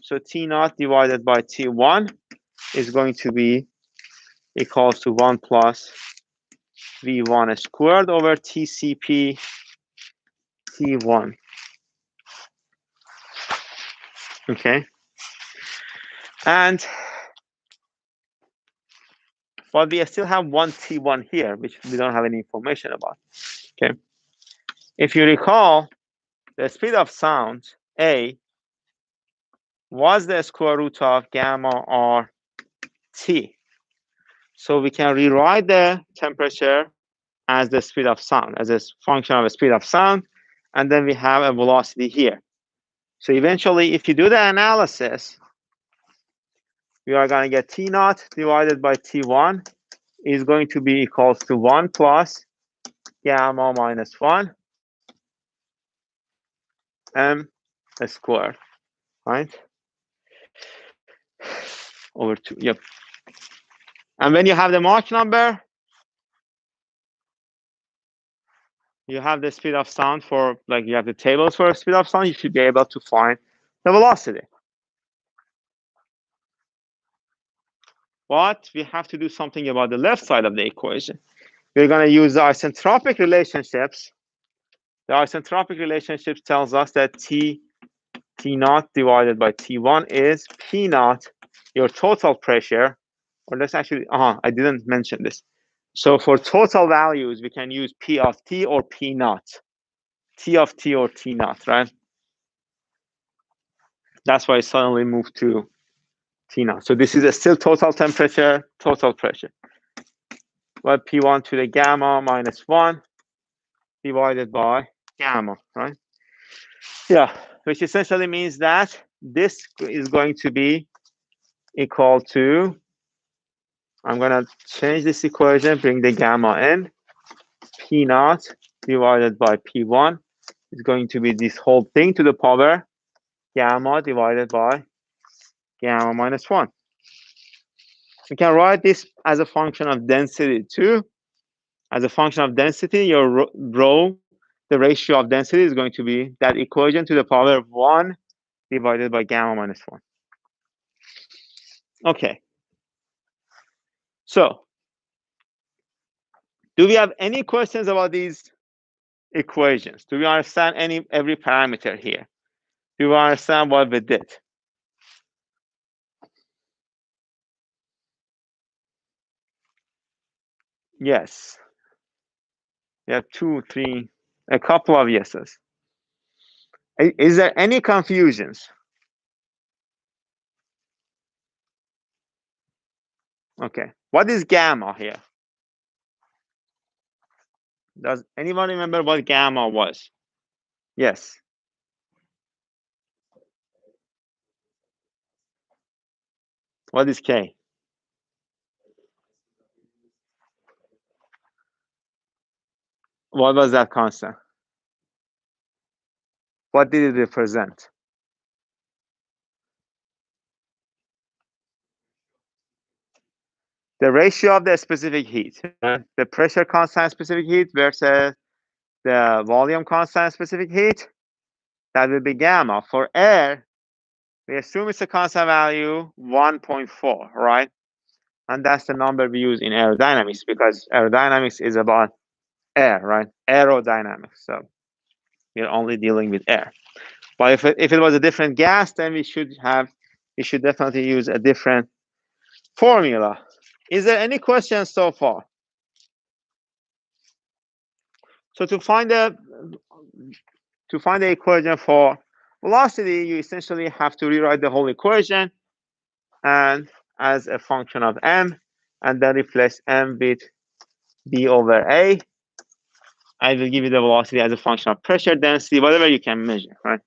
S1: So T naught divided by T1 is going to be equals to 1 plus V1 squared over TCP T1. Okay, and but we still have one T1 here, which we don't have any information about. Okay. If you recall, the speed of sound, A, was the square root of gamma R T. So we can rewrite the temperature as the speed of sound, as a function of the speed of sound, and then we have a velocity here. So eventually, if you do the analysis, we are going to get T naught divided by T1 is going to be equals to 1 plus gamma minus 1 m squared, right? Over 2, yep. And when you have the Mach number, you have the speed of sound for, like, you have the tables for speed of sound, you should be able to find the velocity. But we have to do something about the left side of the equation. We're going to use the isentropic relationships. The isentropic relationships tells us that T naught divided by T1 is P naught, your total pressure. Or let's actually, I didn't mention this. So for total values, we can use P of T or P naught. T of T or T naught, right? That's why I suddenly moved to T naught. So this is a still total temperature, total pressure. Well, P1 to the gamma minus 1 divided by gamma, right? Yeah, which essentially means that this is going to be equal to, I'm going to change this equation, bring the gamma in. P naught divided by P1 is going to be this whole thing to the power gamma divided by gamma minus 1. We can write this as a function of density too. As a function of density, your rho, the ratio of density is going to be that equation to the power of 1 divided by gamma minus 1. Okay. So, do we have any questions about these equations? Do we understand every parameter here? Do we understand what we did? Yes. We have 2, 3, a couple of yeses. Is there any confusions? Okay. What is gamma here? Does anyone remember what gamma was? Yes. What is K? What was that constant? What did it represent? The ratio of the specific heat, the pressure constant specific heat versus the volume constant specific heat, that will be gamma. For air, we assume it's a constant value 1.4, right? And that's the number we use in aerodynamics because aerodynamics is about air, right? Aerodynamics. So we're only dealing with air. But if it was a different gas, then we should definitely use a different formula. Is there any questions so far? So to find the equation for velocity, you essentially have to rewrite the whole equation and as a function of m, and then replace m with b over a. I will give you the velocity as a function of pressure, density, whatever you can measure, right?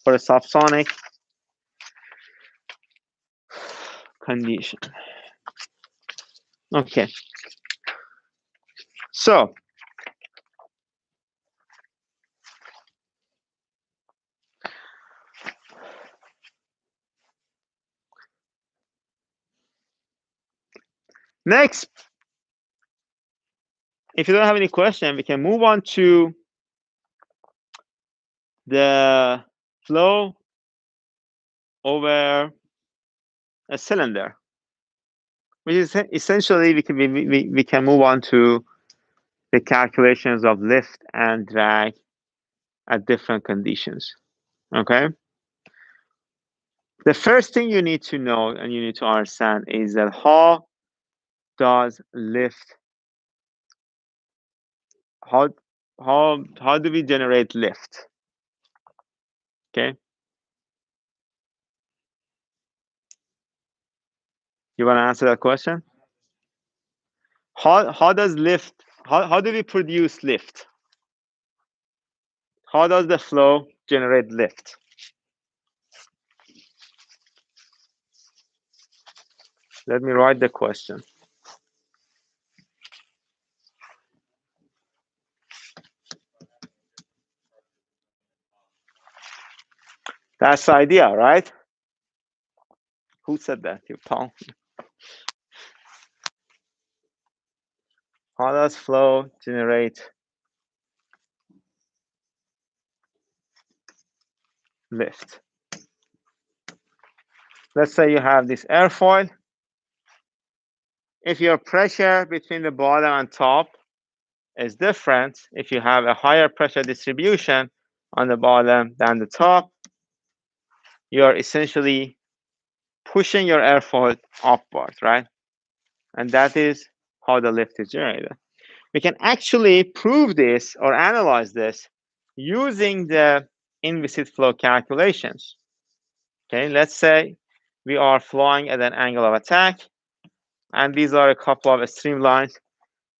S1: For a subsonic condition. Okay. So next, if you don't have any question, we can move on to the flow over a cylinder, which is essentially we can move on to the calculations of lift and drag at different conditions. Okay. The first thing you need to know and you need to understand is that how does lift, how do we generate lift? Okay, you want to answer that question? How does lift, how do we produce lift? How does the flow generate lift? Let me write the question. That's the idea, right? Who said that? You, Paul? How does flow generate lift? Let's say you have this airfoil. If your pressure between the bottom and top is different, if you have a higher pressure distribution on the bottom than the top, you're essentially pushing your airfoil upward, right? And that is how the lift is generated. We can actually prove this or analyze this using the inviscid flow calculations. Okay, let's say we are flying at an angle of attack, and these are a couple of streamlines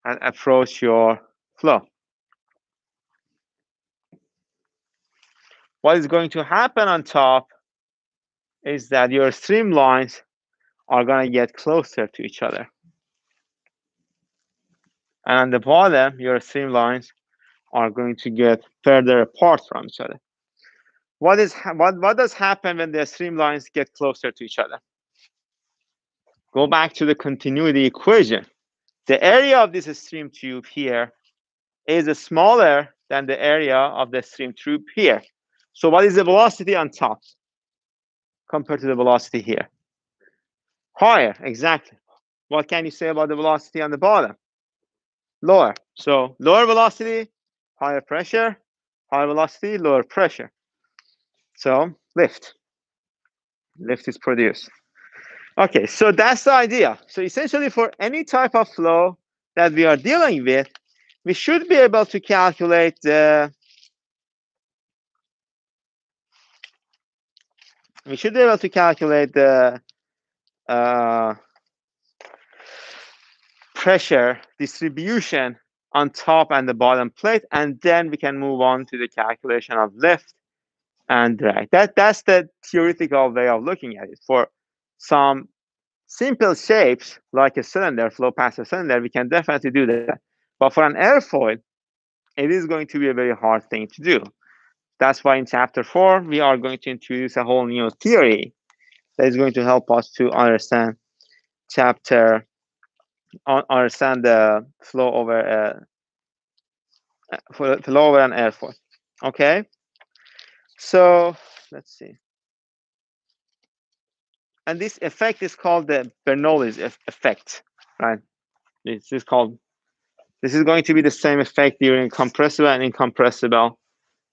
S1: and approach your flow. What is going to happen on top is that your streamlines are going to get closer to each other. And on the bottom, your streamlines are going to get further apart from each other. What does happen when the streamlines get closer to each other? Go back to the continuity equation. The area of this stream tube here is smaller than the area of the stream tube here. So what is the velocity on top compared to the velocity here? Higher, exactly. What can you say about the velocity on the bottom? Lower. So lower velocity, higher pressure, higher velocity, lower pressure. So lift is produced. Okay, so that's the idea. So essentially for any type of flow that we are dealing with, we should be able to calculate the pressure distribution on top and the bottom plate, and then we can move on to the calculation of lift and drag. That's the theoretical way of looking at it. For some simple shapes like a cylinder, flow past a cylinder, we can definitely do that. But for an airfoil, it is going to be a very hard thing to do. That's why in chapter 4, we are going to introduce a whole new theory that is going to help us to understand the flow over an airfoil. Okay, so let's see. And this effect is called the Bernoulli's effect, right? This is going to be the same effect during compressible and incompressible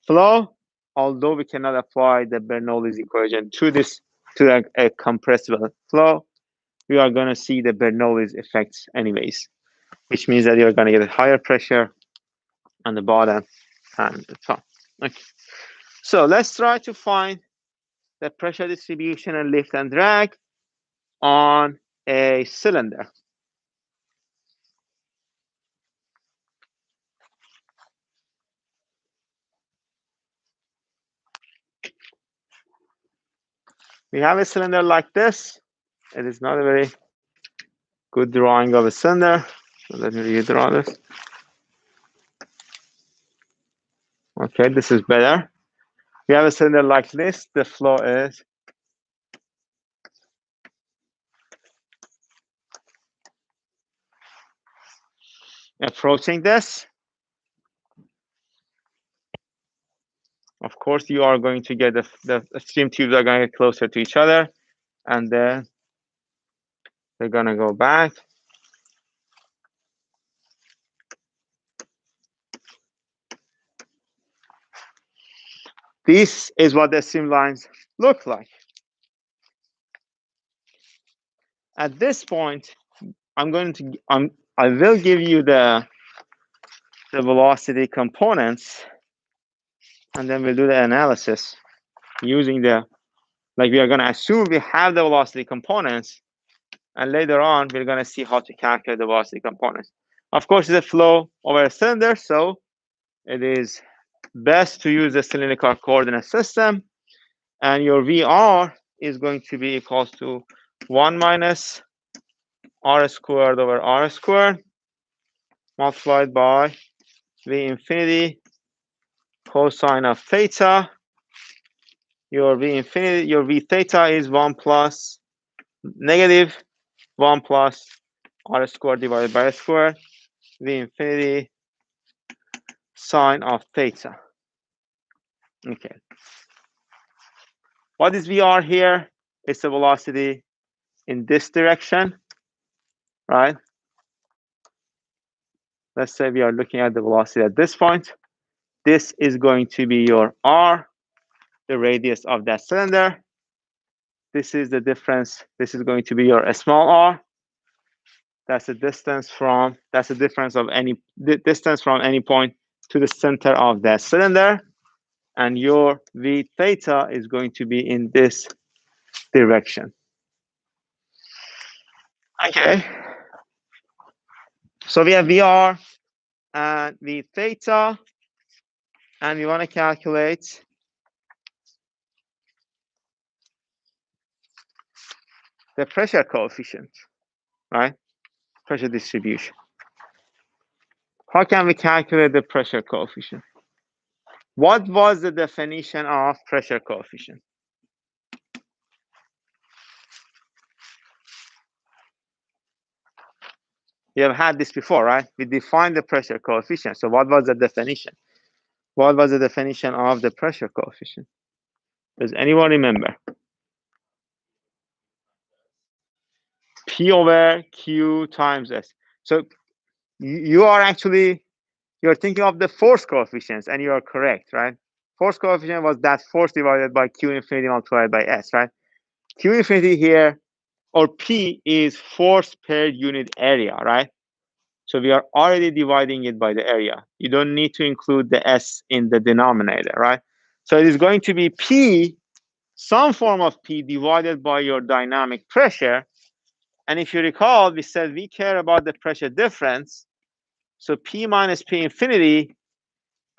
S1: flow, although we cannot apply the Bernoulli's equation to a compressible flow. We are going to see the Bernoulli's effects anyways, which means that you're going to get a higher pressure on the bottom and the top. Okay. So let's try to find the pressure distribution and lift and drag on a cylinder. We have a cylinder like this. It is not a very good drawing of a cylinder. So let me redraw this. Okay, this is better. We have a cylinder like this. The flow is approaching this. Of course, you are going to get the stream tubes are going to get closer to each other, and then they're going to go back. This is what the streamlines look like. At this point, I will give you the velocity components, and then we'll do the analysis using like we are going to assume we have the velocity components, and later on we're going to see how to calculate the velocity components. Of course, it's a flow over a cylinder, so it is best to use the cylindrical coordinate system, and your VR is going to be equals to 1 minus r squared over r squared multiplied by v infinity cosine of theta. Your v theta is 1 plus negative 1 plus r squared divided by r squared, v infinity sine of theta. Okay. What is VR here? It's the velocity in this direction, right? Let's say we are looking at the velocity at this point. This is going to be your r, the radius of that cylinder. This is the difference. This is going to be your small r. That's the distance from, that's the difference of any distance from any point to the center of that cylinder. And your v theta is going to be in this direction. Okay. So we have VR and v theta, and we want to calculate the pressure coefficient, right? Pressure distribution. How can we calculate the pressure coefficient? What was the definition of pressure coefficient? You have had this before, right? We defined the pressure coefficient. So what was the definition? What was the definition of the pressure coefficient? Does anyone remember? P over Q times S. So you're thinking of the force coefficients, and you are correct, right? Force coefficient was that force divided by Q infinity multiplied by S, right? Q infinity here, or P, is force per unit area, right? So we are already dividing it by the area. You don't need to include the S in the denominator, right? So it is going to be P, some form of P divided by your dynamic pressure. And if you recall, we said we care about the pressure difference. So P minus P infinity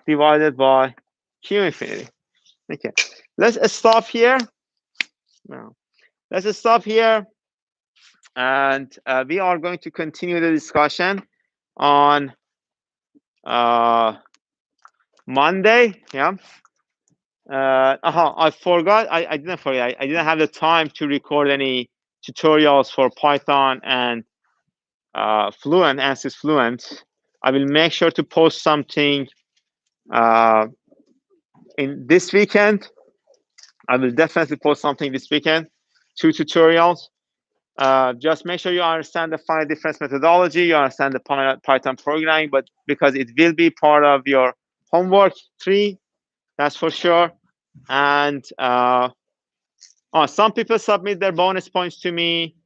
S1: divided by Q infinity. Okay, let's stop here. No. Let's stop here. And we are going to continue the discussion on Monday. Yeah. I forgot. I didn't forget. I didn't have the time to record any tutorials for Python and Fluent, ANSYS Fluent. I will make sure to post something in this weekend. I will definitely post something this weekend. 2 tutorials. Just make sure you understand the finite difference methodology, you understand the Python programming, but because it will be part of your homework 3, that's for sure. And some people submit their bonus points to me,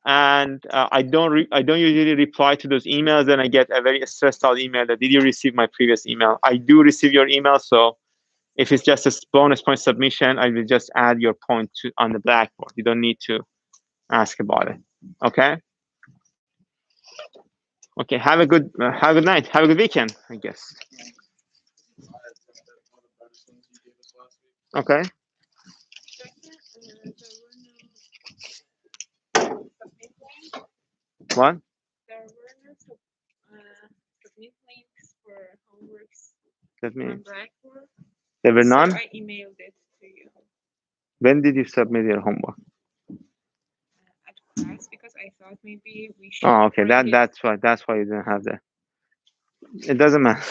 S1: and I don't usually reply to those emails. Then I get a very stressed out email that, did you receive my previous email? I do receive your email, so if it's just a bonus point submission, I will just add your point on the blackboard. You don't need to ask about it. Okay. Okay. Have a good night. Have a good weekend, I guess. Okay. What? There were no submit links for homeworks on Blackboard. There were none? So I emailed it to you. When did you submit your homework? At class, because I thought maybe we should. Oh, okay. That's why you didn't have that. It doesn't matter.